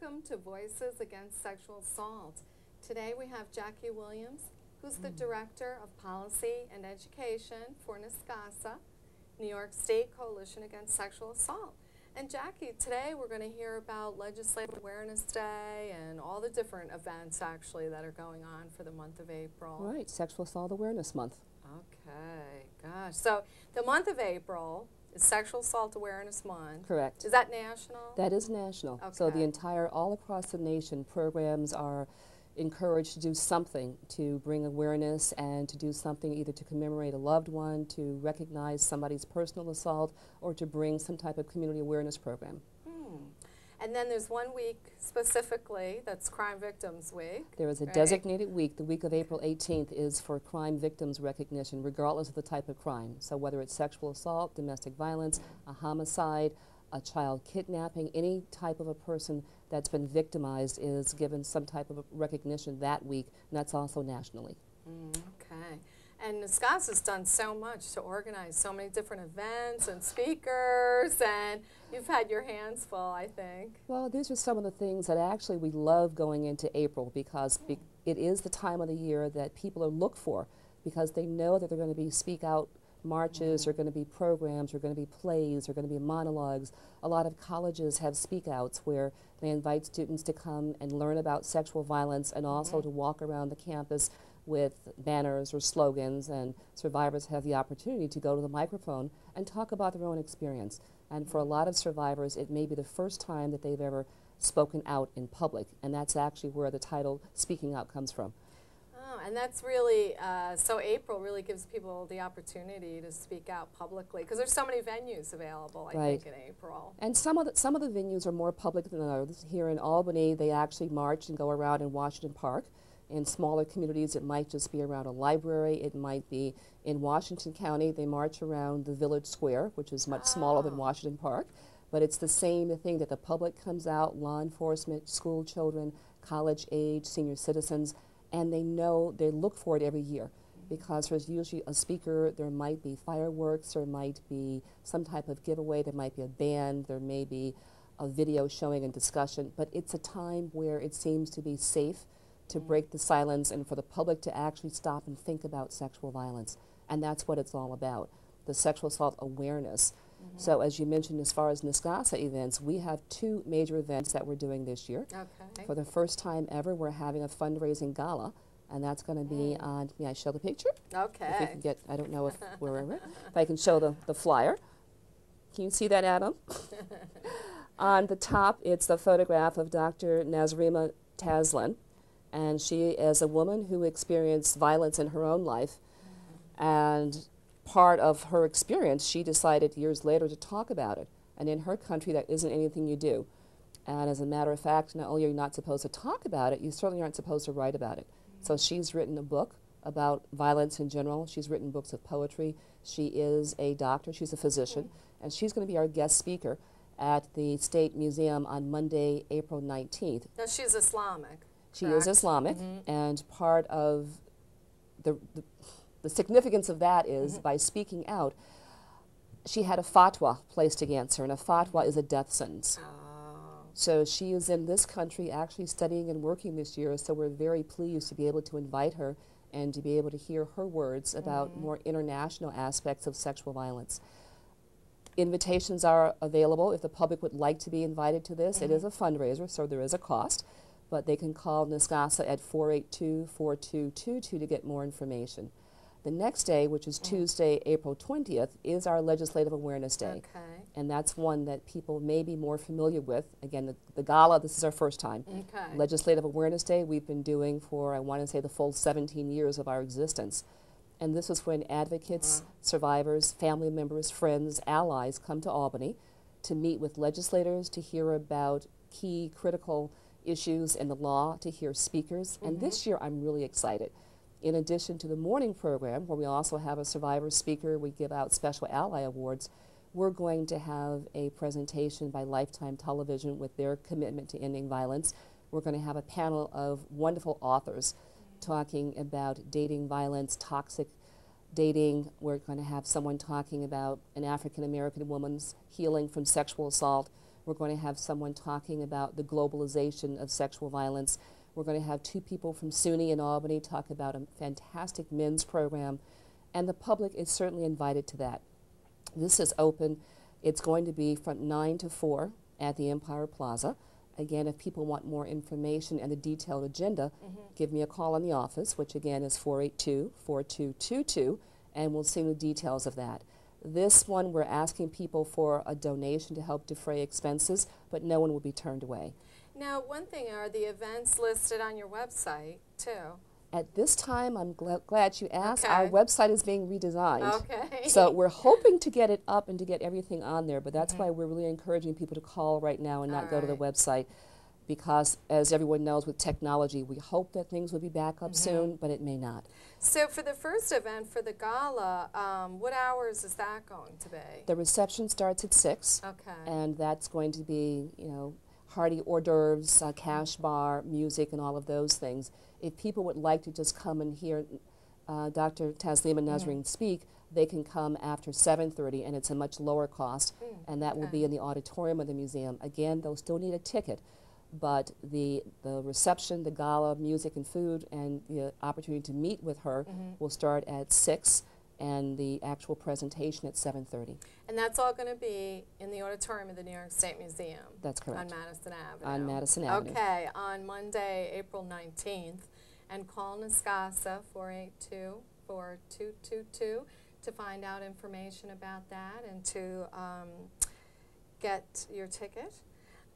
Welcome to Voices Against Sexual Assault. Today we have Jacqui Williams, who's the Director of Policy and Education for NSCASA, New York State Coalition Against Sexual Assault. And Jacqui, today we're going to hear about Legislative Awareness Day and all the different events actually that are going on for the month of April. Right, Sexual Assault Awareness Month. Okay, gosh. So the month of April is Sexual Assault Awareness Month. Correct. Is that national? That is national. Okay. So the entire, all across the nation, programs are encouraged to do something to bring awareness and to do something either to commemorate a loved one, to recognize somebody's personal assault, or to bring some type of community awareness program. And then there's 1 week specifically that's Crime Victims Week. There is a right? designated week. The week of April 18th is for crime victims recognition, regardless of the type of crime. So whether it's sexual assault, domestic violence, a homicide, a child kidnapping, any type of a person that's been victimized is given some type of recognition that week, and that's also nationally. Okay. And NSCASA has done so much to organize so many different events and speakers, and you've had your hands full, I think. Well, these are some of the things that actually we love going into April because it is the time of the year that people are looked for because they know that they're going to be speak out marches, there are going to be programs, there are going to be plays, there are going to be monologues. A lot of colleges have speak outs where they invite students to come and learn about sexual violence and also to walk around the campus with banners or slogans, and survivors have the opportunity to go to the microphone and talk about their own experience. And for a lot of survivors, it may be the first time that they've ever spoken out in public, and that's actually where the title Speaking Out comes from. Oh, and that's really, so April really gives people the opportunity to speak out publicly, because there's so many venues available, I think, in April. And some of the venues are more public than others. Here in Albany, they actually march and go around in Washington Park. In smaller communities, it might just be around a library. It might be in Washington County. They march around the Village Square, which is much smaller than Washington Park. But it's the same thing that the public comes out, law enforcement, school children, college age, senior citizens, and they know, they look for it every year because there's usually a speaker, there might be fireworks, there might be some type of giveaway, there might be a band, there may be a video showing and discussion, but it's a time where it seems to be safe to break the silence and for the public to actually stop and think about sexual violence. And that's what it's all about, the sexual assault awareness. So as you mentioned, as far as NSCASA events, we have 2 major events that we're doing this year. Okay. For the first time ever, we're having a fundraising gala, and that's going to be on, may I show the picture? Okay. If we can get, I don't know if if I can show the flyer. Can you see that, Adam? On the top, it's the photograph of Dr. Nazrima Taslin. And she is a woman who experienced violence in her own life. And part of her experience, she decided years later to talk about it. And in her country, that isn't anything you do. And as a matter of fact, not only are you not supposed to talk about it, you certainly aren't supposed to write about it. So she's written a book about violence in general. She's written books of poetry. She is a doctor. She's a physician. And she's going to be our guest speaker at the State Museum on Monday, April 19th. Now, she's Islamic. She is Islamic, and part of the significance of that is by speaking out, she had a fatwa placed against her, and a fatwa is a death sentence. So she is in this country actually studying and working this year, so we're very pleased to be able to invite her and to be able to hear her words about more international aspects of sexual violence. Invitations are available if the public would like to be invited to this. It is a fundraiser, so there is a cost. But they can call NSCASA at 482-4222 to get more information. The next day, which is Tuesday, April 20th, is our Legislative Awareness Day. Okay. And that's one that people may be more familiar with. Again, the gala, this is our first time. Okay. Legislative Awareness Day we've been doing for, I want to say, the full 17 years of our existence. And this is when advocates, survivors, family members, friends, allies come to Albany to meet with legislators, to hear about key critical issues in the law, to hear speakers. And this year I'm really excited. In addition to the morning program, where we also have a survivor speaker, we give out special ally awards, we're going to have a presentation by Lifetime Television with their commitment to ending violence. We're going to have a panel of wonderful authors talking about dating violence, toxic dating. We're going to have someone talking about an African American woman's healing from sexual assault. We're going to have someone talking about the globalization of sexual violence. We're going to have 2 people from SUNY in Albany talk about a fantastic men's program, and the public is certainly invited to that. This is open. It's going to be from 9 to 4 at the Empire Plaza. Again, if people want more information and a detailed agenda, give me a call in the office, which again is 482-4222, and we'll see the details of that. This one, we're asking people for a donation to help defray expenses, but no one will be turned away. Now, one thing, are the events listed on your website, too? At this time, I'm glad you asked. Okay. Our website is being redesigned. Okay. So we're hoping to get it up and to get everything on there, but that's why we're really encouraging people to call right now and not go to the website, because as everyone knows with technology, we hope that things will be back up soon, but it may not. So for the first event, for the gala, what hours is that going to be? The reception starts at 6, and that's going to be, you know, hearty hors d'oeuvres, cash bar, music, and all of those things. If people would like to just come and hear Dr. Taslima Nasreen speak, they can come after 7:30, and it's a much lower cost, and that will be in the auditorium of the museum. Again, they'll still need a ticket, but the reception, the gala, music and food, and the opportunity to meet with her will start at 6, and the actual presentation at 7:30. And that's all going to be in the auditorium of the New York State Museum? That's correct. On Madison Avenue? On Madison Avenue. Okay, on Monday, April 19th. And call Niscasa, 482-4222, to find out information about that and to get your ticket.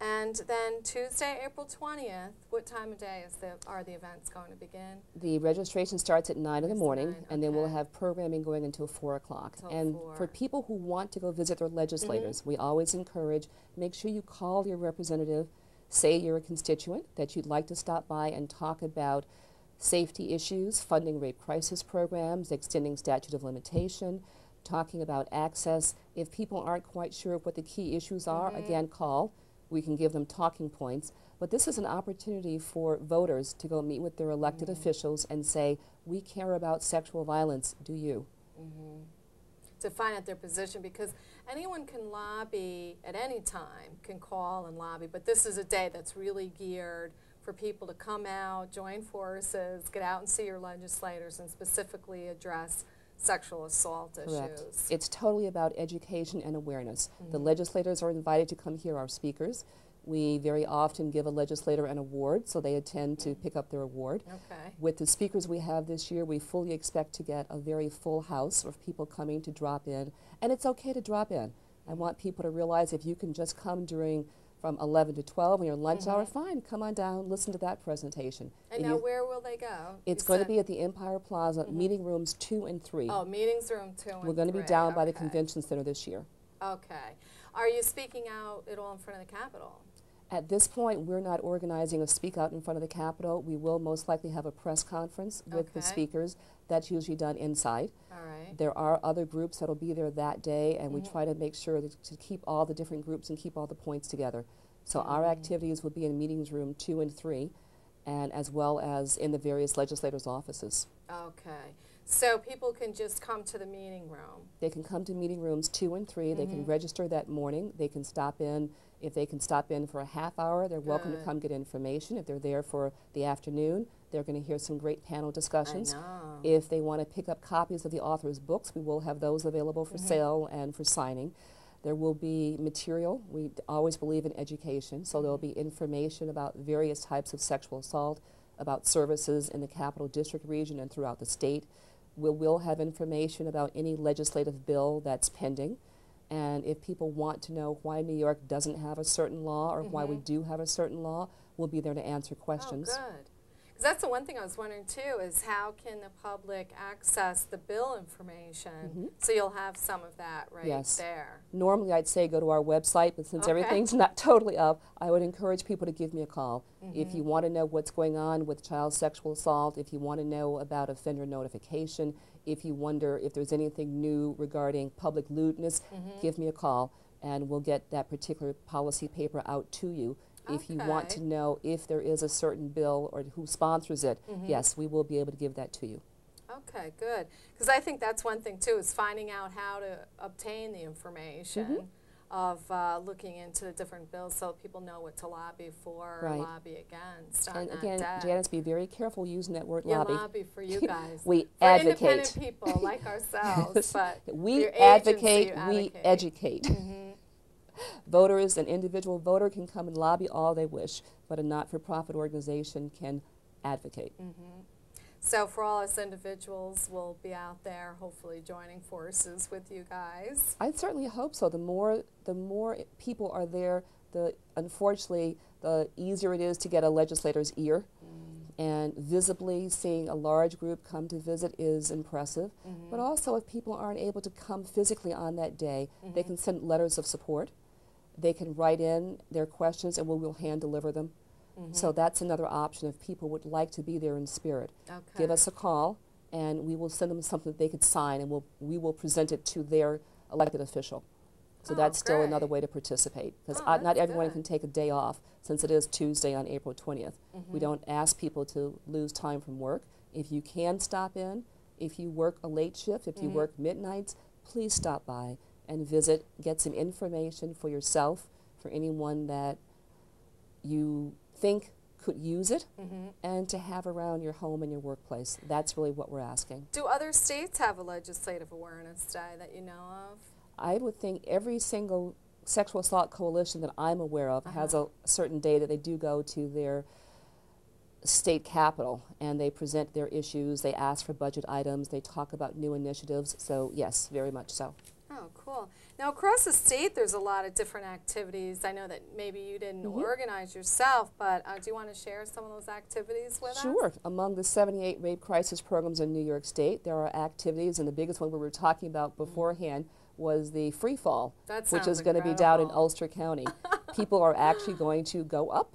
And then Tuesday, April 20th, what time of day are the events going to begin? The registration starts at 9 in the morning, 9, and then we'll have programming going until 4 o'clock. And 4. for people who want to go visit their legislators, we always encourage, make sure you call your representative, say you're a constituent, that you'd like to stop by and talk about safety issues, funding rape crisis programs, extending statute of limitation, talking about access. If people aren't quite sure of what the key issues are, again, call. We can give them talking points. But this is an opportunity for voters to go meet with their elected officials and say, we care about sexual violence, do you? To find out their position, because anyone can lobby at any time, can call and lobby, but this is a day that's really geared for people to come out, join forces, get out and see your legislators, and specifically address sexual assault issues. It's totally about education and awareness. The legislators are invited to come hear our speakers. We very often give a legislator an award, so they attend to pick up their award. With the speakers we have this year, we fully expect to get a very full house of people coming to drop in, and it's okay to drop in. I want people to realize if you can just come from 11 to 12 in your lunch hour, fine, come on down, listen to that presentation. And now where will they go? It's going to be at the Empire Plaza, meeting rooms 2 and 3. Oh, meetings room 2 and 3. We're going to be down by the Convention Center this year. Okay. Are you speaking out at all in front of the Capitol? At this point, we're not organizing a speak out in front of the Capitol. We will most likely have a press conference with the speakers. That's usually done inside. All right. There are other groups that will be there that day, and we try to make sure to keep all the different groups and keep all the points together. So our activities will be in meetings room 2 and 3, and as well as in the various legislators' offices. Okay. So people can just come to the meeting room? They can come to meeting rooms 2 and 3. They can register that morning. They can stop in. If they can stop in for a half hour, they're welcome to come get information. If they're there for the afternoon, they're going to hear some great panel discussions. I know. If they want to pick up copies of the author's books, we will have those available for sale and for signing. There will be material. We always believe in education, so there will be information about various types of sexual assault, about services in the Capital District region and throughout the state. We will have information about any legislative bill that's pending. And if people want to know why New York doesn't have a certain law or why we do have a certain law, we'll be there to answer questions. Oh, good. Because that's the one thing I was wondering, too, is how can the public access the bill information? So you'll have some of that there. Normally, I'd say go to our website, but since everything's not totally up, I would encourage people to give me a call. If you want to know what's going on with child sexual assault, if you want to know about offender notification, if you wonder if there's anything new regarding public lewdness, give me a call, and we'll get that particular policy paper out to you. If you want to know if there is a certain bill or who sponsors it, yes, we will be able to give that to you. Okay, good. Because I think that's one thing, too, is finding out how to obtain the information. of looking into the different bills so people know what to lobby for or Right. lobby against on And that again, day. Janice, be very careful using that word Yeah, lobby. lobby for you guys. We for advocate. independent people like ourselves, but we your advocate, agency, you we advocate. educate. Mm-hmm. Voters, an individual voter can come and lobby all they wish, but a not-for-profit organization can advocate. Mm-hmm. So for all us individuals, we'll be out there hopefully joining forces with you guys. I certainly hope so. The more people are there, unfortunately, the easier it is to get a legislator's ear. And visibly seeing a large group come to visit is impressive. Mm-hmm. But also, if people aren't able to come physically on that day, Mm-hmm. they can send letters of support. They can write in their questions, and we will hand deliver them. Mm-hmm. So that's another option if people would like to be there in spirit. Okay. Give us a call, and we will send them something that they could sign, and we will present it to their elected official. So that's still another way to participate, because not everyone can take a day off, since it is Tuesday on April 20th. Mm-hmm. We don't ask people to lose time from work. If you can stop in, if you work a late shift, if you work midnights, please stop by and visit, get some information for yourself, for anyone that you think could use it, and to have around your home and your workplace. That's really what we're asking. Do other states have a legislative awareness day that you know of? I would think every single sexual assault coalition that I'm aware of has a certain day that they do go to their state capital and they present their issues, they ask for budget items, they talk about new initiatives. So yes, very much so. Oh, cool. Now, across the state, there's a lot of different activities. I know that maybe you didn't organize yourself, but do you want to share some of those activities with us? Sure. Among the 78 rape crisis programs in New York State, there are activities, and the biggest one we were talking about beforehand was the free fall, which is going to be down in Ulster County. People are actually going to go up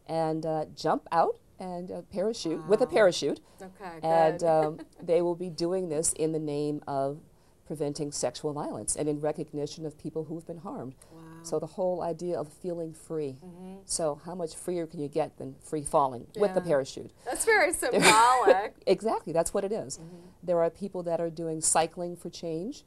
and jump out and parachute with a parachute. Okay, and they will be doing this in the name of preventing sexual violence and in recognition of people who've been harmed. Wow. So the whole idea of feeling free. So how much freer can you get than free falling with the parachute? That's very symbolic. Exactly, that's what it is. There are people that are doing cycling for change.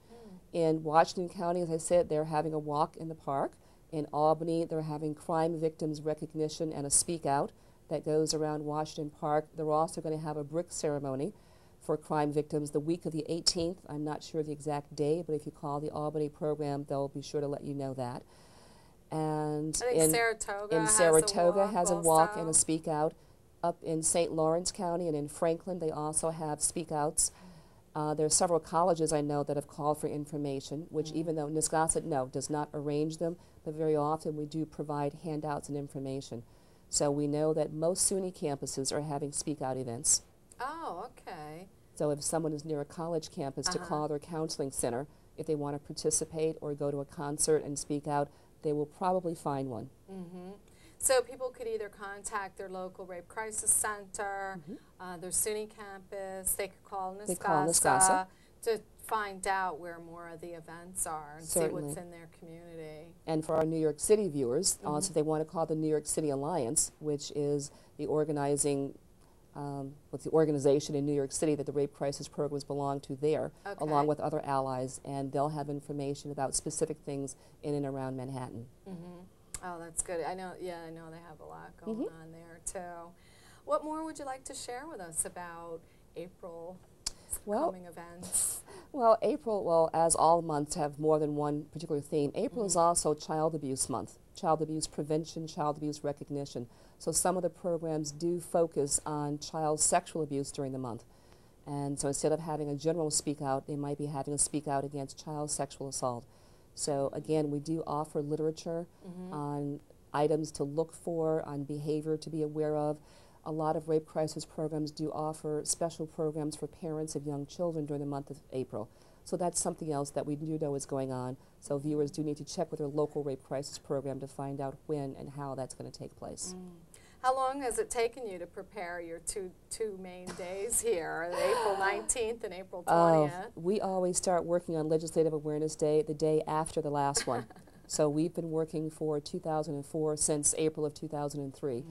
In Washington County, as I said, they're having a walk in the park. In Albany, they're having crime victims recognition and a speak out that goes around Washington Park. They're also going to have a brick ceremony for crime victims the week of the 18th. I'm not sure the exact day, but if you call the Albany program, they'll be sure to let you know that. And I think Saratoga has a walk also. and a speak out. Up in St. Lawrence County and in Franklin, they also have speak outs. There are several colleges I know that have called for information, which even though Nisgassett, does not arrange them, but very often we do provide handouts and information. So we know that most SUNY campuses are having speak out events. Oh, okay. So if someone is near a college campus to call their counseling center, if they want to participate or go to a concert and speak out, they will probably find one. So people could either contact their local rape crisis center, their SUNY campus, they could call Nisgassett to find out where more of the events are and see what's in their community. And for our New York City viewers, also they want to call the New York City Alliance, which is the organization in New York City that the rape crisis programs belong to there, along with other allies, and they'll have information about specific things in and around Manhattan. Oh, that's good. I know they have a lot going on there too. What more would you like to share with us about April coming events? Well, April, as all months have more than one particular theme, April is also Child Abuse Month, child abuse prevention, child abuse recognition. So some of the programs do focus on child sexual abuse during the month. And so instead of having a general speak out, they might be having a speak out against child sexual assault. So again, we do offer literature on items to look for, on behavior to be aware of. A lot of rape crisis programs do offer special programs for parents of young children during the month of April. So that's something else that we do know is going on. So viewers do need to check with their local rape crisis program to find out when and how that's going to take place. How long has it taken you to prepare your two main days here, April 19th and April 20th? We always start working on Legislative Awareness Day the day after the last one. So we've been working for 2004 since April of 2003.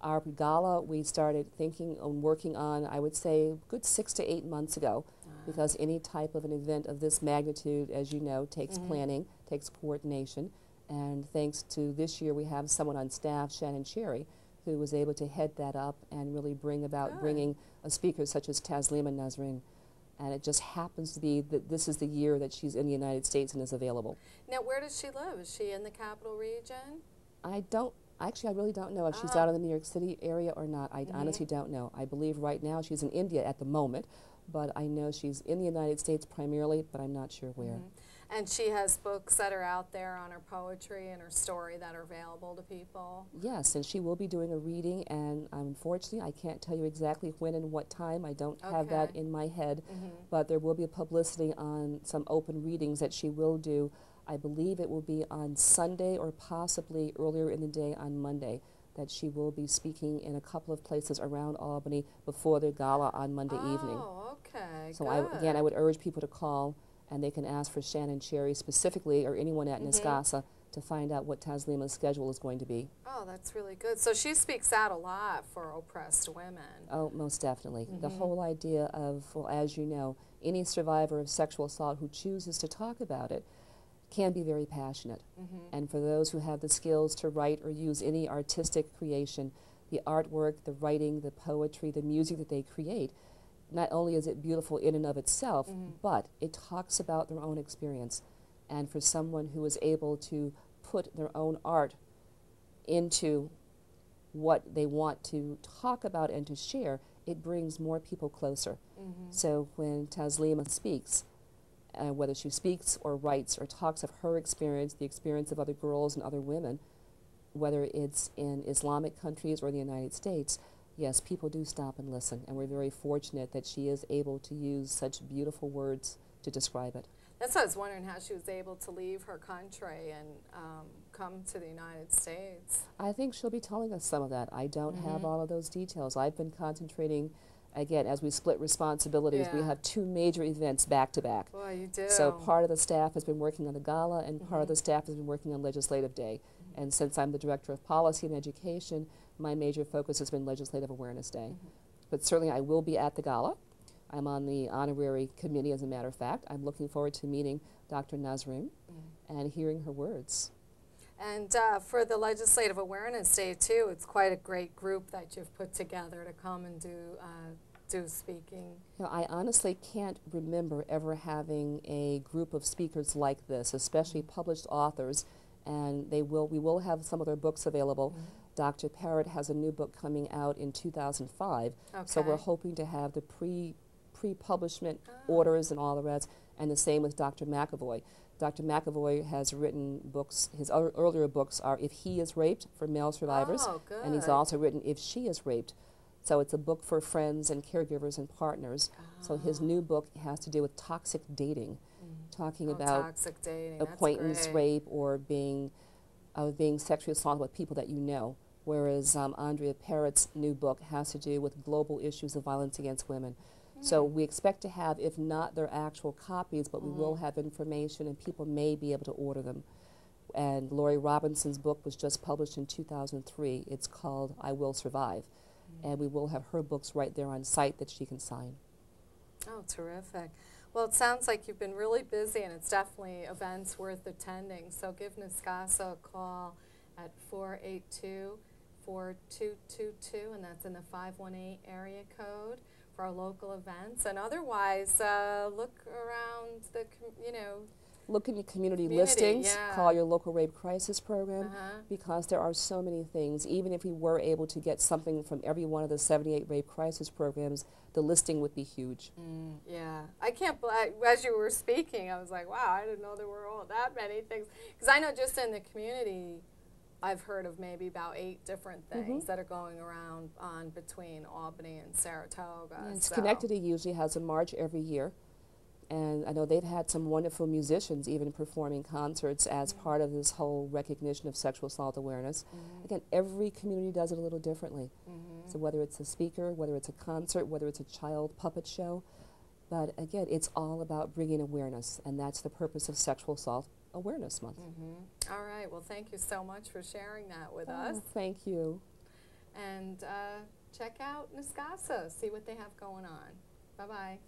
Our gala we started thinking and working on, I would say, a good 6 to 8 months ago, because any type of an event of this magnitude, as you know, takes planning, takes coordination, And thanks to this year, we have someone on staff, Shannon Cherry, who was able to head that up and really bring about bringing a speaker such as Taslima Nasrin. And it just happens to be that this is the year that she's in the United States and is available. Now, where does she live? Is she in the capital region? Actually, I really don't know if she's out in the New York City area or not. I honestly don't know. I believe right now she's in India at the moment, but I know she's in the United States primarily, but I'm not sure where. And she has books that are out there on her poetry and her story that are available to people? Yes, and she will be doing a reading, and unfortunately I can't tell you exactly when and what time. I don't have that in my head, but there will be a publicity on some open readings that she will do. I believe it will be on Sunday or possibly earlier in the day on Monday, that she will be speaking in a couple of places around Albany before the gala on Monday evening. Oh, okay, So again, I would urge people to call, and they can ask for Shannon Cherry specifically, or anyone at Niscasa, to find out what Taslima's schedule is going to be. Oh, that's really good. So she speaks out a lot for oppressed women. Oh, most definitely. The whole idea of, well, as you know, any survivor of sexual assault who chooses to talk about it can be very passionate. And for those who have the skills to write or use any artistic creation, the artwork, the writing, the poetry, the music that they create, not only is it beautiful in and of itself, but it talks about their own experience. And for someone who is able to put their own art into what they want to talk about and to share, it brings more people closer. So when Taslima speaks, whether she speaks or writes or talks of her experience, the experience of other girls and other women, whether it's in Islamic countries or the United States, yes, people do stop and listen, and we're very fortunate that she is able to use such beautiful words to describe it. That's why I was wondering how she was able to leave her country and come to the United States. I think she'll be telling us some of that. I don't have all of those details. I've been concentrating, again, as we split responsibilities, we have 2 major events back to back. Boy, you do. So part of the staff has been working on the gala, and part of the staff has been working on Legislative Day. And since I'm the Director of Policy and Education, my major focus has been Legislative Awareness Day. But certainly I will be at the gala. I'm on the honorary committee, as a matter of fact. I'm looking forward to meeting Dr. Nasrin and hearing her words. And for the Legislative Awareness Day, too, it's quite a great group that you've put together to come and do speaking. You know, I honestly can't remember ever having a group of speakers like this, especially published authors, and we will have some of their books available. Dr. Parrott has a new book coming out in 2005, so we're hoping to have the pre-publishment orders and all the rest, and the same with Dr. McAvoy. Dr. McAvoy has written books. His earlier books are If He Is Raped, for male survivors, and he's also written If She Is Raped. So it's a book for friends and caregivers and partners. So his new book has to do with toxic dating, talking about toxic dating. acquaintance rape or being sexually assaulted with people that you know. Whereas Andrea Parrott's new book has to do with global issues of violence against women. So we expect to have, if not their actual copies, but we will have information, and people may be able to order them. And Lori Robinson's book was just published in 2003. It's called I Will Survive. And we will have her books right there on site that she can sign. Oh, terrific. Well, it sounds like you've been really busy, and it's definitely events worth attending. So give Niscasa a call at 482-4222, and that's in the 518 area code for our local events. And otherwise, look around the, Look in the community listings, call your local rape crisis program, because there are so many things. Even if we were able to get something from every one of the 78 rape crisis programs, the listing would be huge. Yeah, I can't believe, as you were speaking, I was like, wow, I didn't know there were all that many things. Because I know just in the community, I've heard of maybe about 8 different things that are going around on between Albany and Saratoga. Yes, Schenectady usually has a march every year. And I know they've had some wonderful musicians even performing concerts as part of this whole recognition of sexual assault awareness. Again, every community does it a little differently. So whether it's a speaker, whether it's a concert, whether it's a child puppet show, but again, it's all about bringing awareness, and that's the purpose of Sexual Assault Awareness Month. All right, well, thank you so much for sharing that with us. Thank you. And check out Niscasa, see what they have going on. Bye-bye.